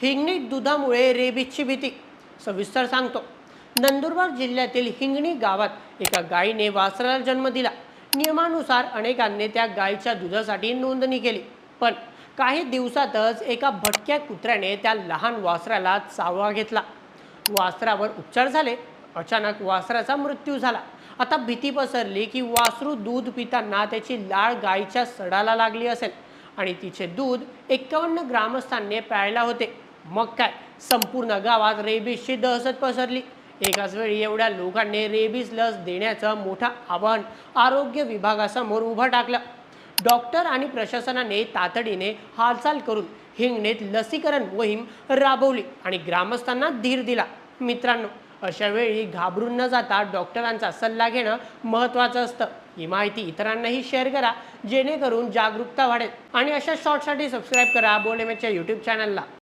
हिंगणी दुधामुळे रेबीजची भीती सविस्तर सांगतो। नंदुरबार जिल्ह्यातील हिंगणी गावात एका गायीने वासराला जन्म दिला। नियमानुसार अनेकांनी त्या गायीच्या दुधासाठी नोंदणी केली, पण काही दिवसातच एका भटक्या कुत्र्याने त्या लहान वासराला चावला घेतला। वासरावर उपचार झाले, अचानक वासराचा मृत्यू झाला। आता भीती पसरली की वासरू दूध पिताना त्याची लाळ गायीच्या सडाला लागली असेल आणि तिचे दूध 51 ग्रामस्थांनी प्यायला होते। मग काय, संपूर्ण गावात रेबीजची दहशत पसरली। एकाच वेळी एवढ्या लोकांनी रेबीज लस देण्याचं मोठं आव्हान आरोग्य विभागासमोर उभं टाकलं। डॉक्टर आणि प्रशासनाने तातडीने हालचाल करून हिंगणीत लसीकरण मोहीम राबवली आणि ग्रामस्थांना धीर दिला। मित्रांनो, अशा वेळी घाबरून न जाता डॉक्टरांचा सल्ला घेणं महत्त्वाचं असतं। ही माहिती इतरांनाही शेअर करा, जेणेकरून जागरूकता वाढेल। आणि अशा शॉर्ट्ससाठी सबस्क्राईब करा बोलेमेच्या यूट्यूब चॅनलला।